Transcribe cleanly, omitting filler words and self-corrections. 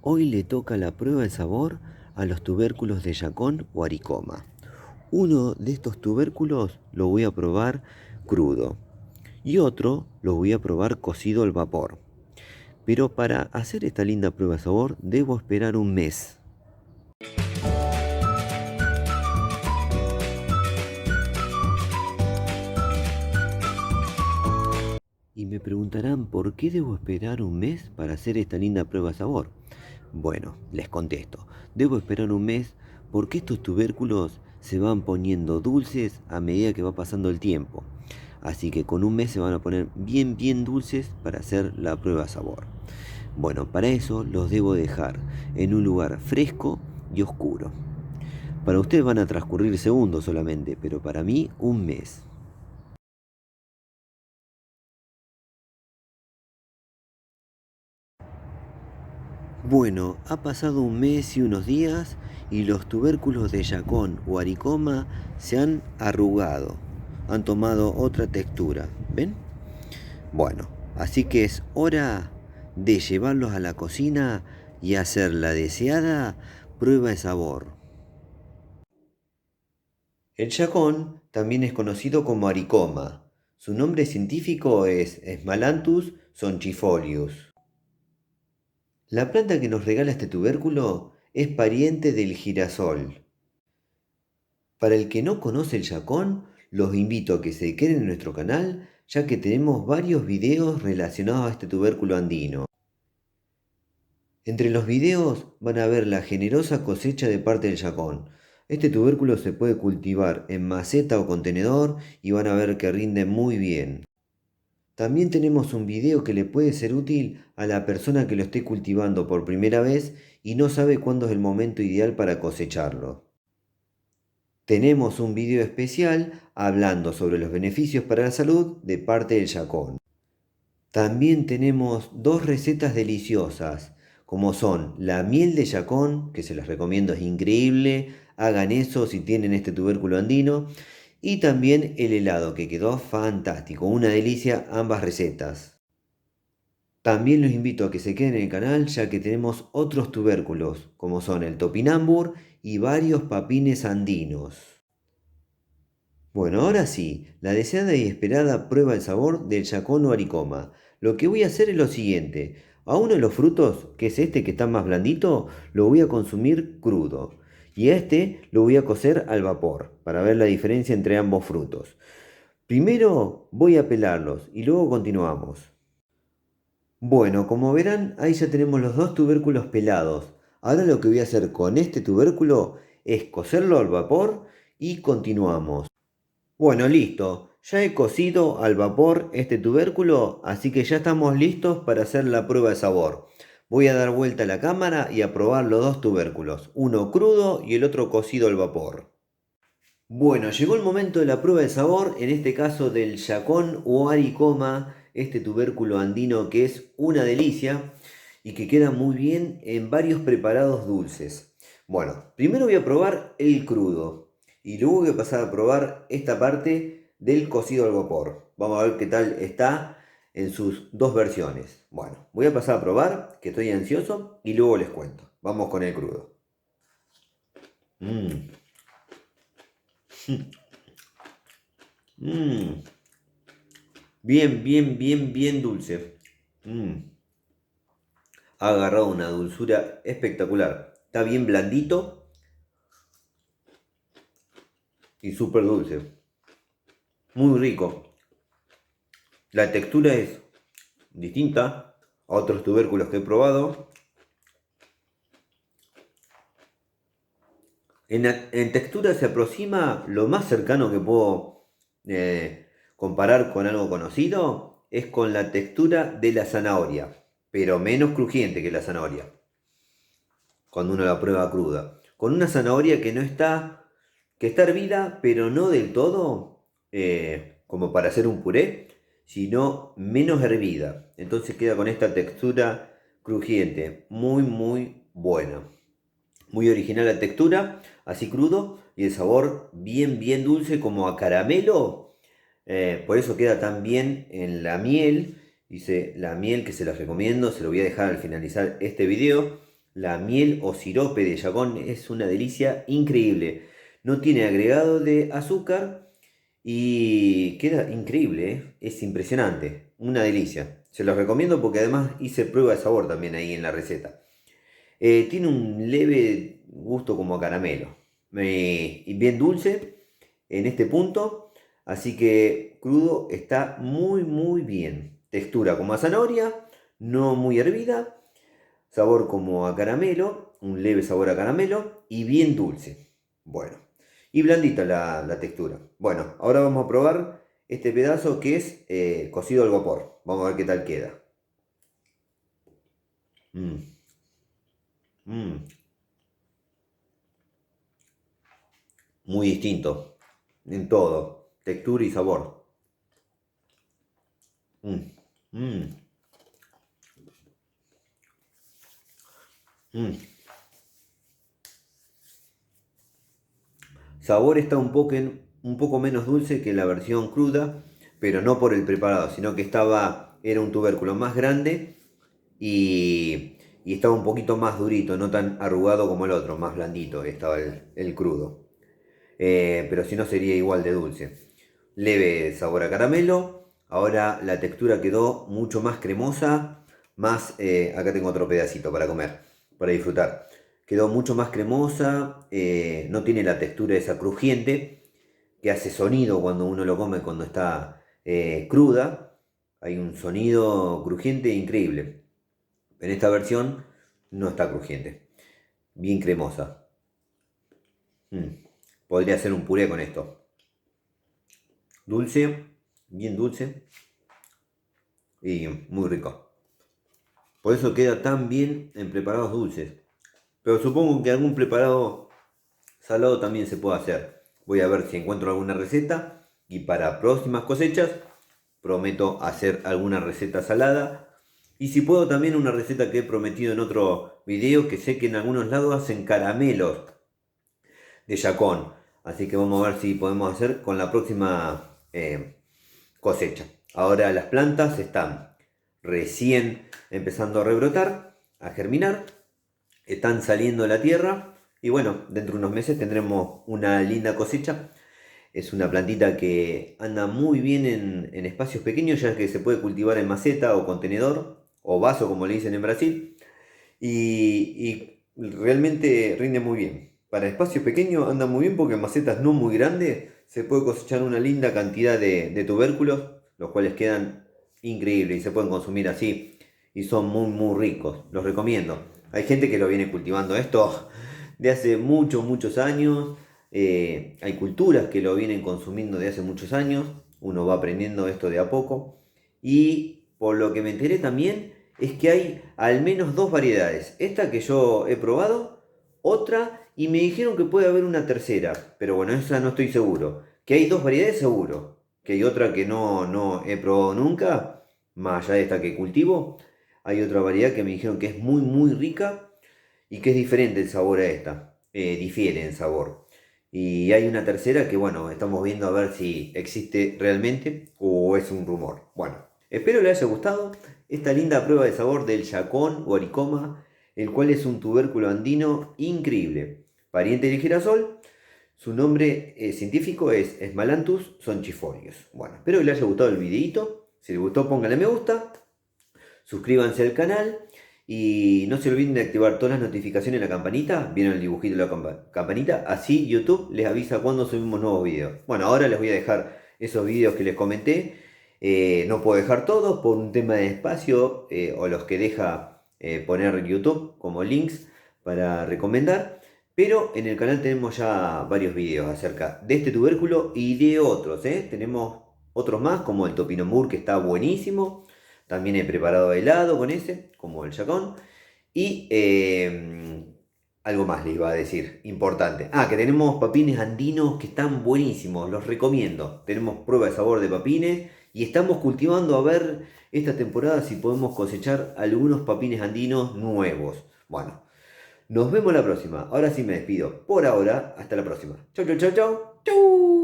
Hoy le toca la prueba de sabor a los tubérculos de yacón o aricoma. Uno de estos tubérculos lo voy a probar crudo y otro lo voy a probar cocido al vapor. Pero para hacer esta linda prueba de sabor debo esperar un mes. Y me preguntarán por qué debo esperar un mes para hacer esta linda prueba de sabor. Bueno, les contesto. Debo esperar un mes porque estos tubérculos se van poniendo dulces a medida que va pasando el tiempo. Así que con un mes se van a poner bien dulces para hacer la prueba de sabor. Bueno, para eso los debo dejar en un lugar fresco y oscuro. Para ustedes van a transcurrir segundos solamente, pero para mí un mes. Bueno, ha pasado un mes y unos días y los tubérculos de yacón o aricoma se han arrugado, han tomado otra textura, ¿ven? Bueno, así que es hora de llevarlos a la cocina y hacer la deseada prueba de sabor. El yacón también es conocido como aricoma. Su nombre científico es Smalanthus sonchifolius. La planta que nos regala este tubérculo es pariente del girasol. Para el que no conoce el yacón, los invito a que se queden en nuestro canal, ya que tenemos varios videos relacionados a este tubérculo andino. Entre los videos van a ver la generosa cosecha de parte del yacón. Este tubérculo se puede cultivar en maceta o contenedor y van a ver que rinde muy bien. También tenemos un video que le puede ser útil a la persona que lo esté cultivando por primera vez y no sabe cuándo es el momento ideal para cosecharlo. Tenemos un video especial hablando sobre los beneficios para la salud de parte del yacón. También tenemos dos recetas deliciosas, como son la miel de yacón, que se las recomiendo, es increíble, hagan eso si tienen este tubérculo andino, y también el helado, que quedó fantástico, una delicia ambas recetas. También los invito a que se queden en el canal ya que tenemos otros tubérculos, como son el topinambur y varios papines andinos. Bueno, ahora sí, la deseada y esperada prueba del sabor del yacón o aricoma. Lo que voy a hacer es lo siguiente. A uno de los frutos, que es este que está más blandito, lo voy a consumir crudo. Y a este lo voy a cocer al vapor, para ver la diferencia entre ambos frutos. Primero voy a pelarlos y luego continuamos. Bueno, como verán, ahí ya tenemos los dos tubérculos pelados. Ahora lo que voy a hacer con este tubérculo es cocerlo al vapor y continuamos. Bueno, listo. Ya he cocido al vapor este tubérculo, así que ya estamos listos para hacer la prueba de sabor. Voy a dar vuelta a la cámara y a probar los dos tubérculos, uno crudo y el otro cocido al vapor. Bueno, llegó el momento de la prueba de sabor, en este caso del yacón o aricoma, este tubérculo andino que es una delicia y que queda muy bien en varios preparados dulces. Bueno, primero voy a probar el crudo y luego voy a pasar a probar esta parte del cocido al vapor. Vamos a ver qué tal está en sus dos versiones. Bueno, voy a pasar a probar, que estoy ansioso, y luego les cuento. Vamos con el crudo. Mmm. Mmm. Bien dulce. Mm. Ha agarrado una dulzura espectacular. Está bien blandito y súper dulce. Muy rico. La textura es distinta a otros tubérculos que he probado. En textura se aproxima lo más cercano que puedo comparar con algo conocido. Es con la textura de la zanahoria, pero menos crujiente que la zanahoria, cuando uno la prueba cruda. Con una zanahoria que está hervida, pero no del todo como para hacer un puré, sino menos hervida. Entonces queda con esta textura crujiente, muy buena. Muy original la textura, así crudo, y el sabor bien dulce como a caramelo. Por eso queda tan bien en la miel. Dice la miel que se las recomiendo, se lo voy a dejar al finalizar este video. La miel o sirope de Chacón es una delicia increíble. No tiene agregado de azúcar y queda increíble, ¿eh? Es impresionante, una delicia. Se los recomiendo porque además hice prueba de sabor también ahí en la receta. Tiene un leve gusto como a caramelo y bien dulce en este punto, así que crudo está muy muy bien. Textura como a zanahoria, no muy hervida, sabor como a caramelo, un leve sabor a caramelo y bien dulce. Bueno, y blandita la textura. Bueno, ahora vamos a probar este pedazo que es cocido al vapor. Vamos a ver qué tal queda. Mm, mm, muy distinto en todo, textura y sabor. Mm, mm, mm. Sabor está un poco menos dulce que la versión cruda, pero no por el preparado, sino que era un tubérculo más grande y estaba un poquito más durito, no tan arrugado como el otro, más blandito estaba el crudo. Pero si no sería igual de dulce. Leve sabor a caramelo, ahora la textura quedó mucho más cremosa, acá tengo otro pedacito para comer, para disfrutar. Quedó mucho más cremosa, no tiene la textura esa crujiente que hace sonido cuando uno lo come cuando está cruda. Hay un sonido crujiente increíble. En esta versión no está crujiente, bien cremosa. Mm. Podría hacer un puré con esto. Dulce, bien dulce y muy rico. Por eso queda tan bien en preparados dulces. Pero supongo que algún preparado salado también se puede hacer. Voy a ver si encuentro alguna receta y para próximas cosechas prometo hacer alguna receta salada. Y si puedo también una receta que he prometido en otro video, que sé que en algunos lados hacen caramelos de yacón. Así que vamos a ver si podemos hacer con la próxima cosecha. Ahora las plantas están recién empezando a rebrotar, a germinar, están saliendo de la tierra y bueno, dentro de unos meses tendremos una linda cosecha. Es una plantita que anda muy bien en espacios pequeños, ya que se puede cultivar en maceta o contenedor o vaso, como le dicen en Brasil, y realmente rinde muy bien. Para espacios pequeños anda muy bien porque en macetas no muy grandes se puede cosechar una linda cantidad de tubérculos, los cuales quedan increíbles y se pueden consumir así y son muy muy ricos. Los recomiendo. Hay gente que lo viene cultivando esto de hace muchos años. Hay culturas que lo vienen consumiendo de hace muchos años. Uno va aprendiendo esto de a poco. Y por lo que me enteré también es que hay al menos dos variedades. Esta que yo he probado, otra, y me dijeron que puede haber una tercera, pero bueno, esa no estoy seguro. Que hay dos variedades seguro, que hay otra que no he probado nunca, más allá de esta que cultivo. Hay otra variedad que me dijeron que es muy muy rica y que es diferente el sabor a esta, difiere en sabor. Y hay una tercera que bueno, estamos viendo a ver si existe realmente o es un rumor. Bueno, espero le haya gustado esta linda prueba de sabor del yacón o aricoma, el cual es un tubérculo andino increíble, pariente del girasol. Su nombre científico es Smalanthus sonchifolius. Bueno, espero que le haya gustado el videito. Si le gustó, póngale me gusta, suscríbanse al canal y no se olviden de activar todas las notificaciones en la campanita. Vieron el dibujito de la campanita, así YouTube les avisa cuando subimos nuevos videos. Bueno, ahora les voy a dejar esos videos que les comenté. No puedo dejar todos por un tema de espacio o los que deja poner YouTube como links para recomendar. Pero en el canal tenemos ya varios videos acerca de este tubérculo y de otros. Tenemos otros más como el topinomur, que está buenísimo. También he preparado helado con ese, como el yacón. Y algo más les iba a decir, importante. Que tenemos papines andinos que están buenísimos, los recomiendo. Tenemos prueba de sabor de papines y estamos cultivando a ver esta temporada si podemos cosechar algunos papines andinos nuevos. Bueno, nos vemos la próxima. Ahora sí me despido. Por ahora, hasta la próxima. Chau, chau, chau, chau. Chau.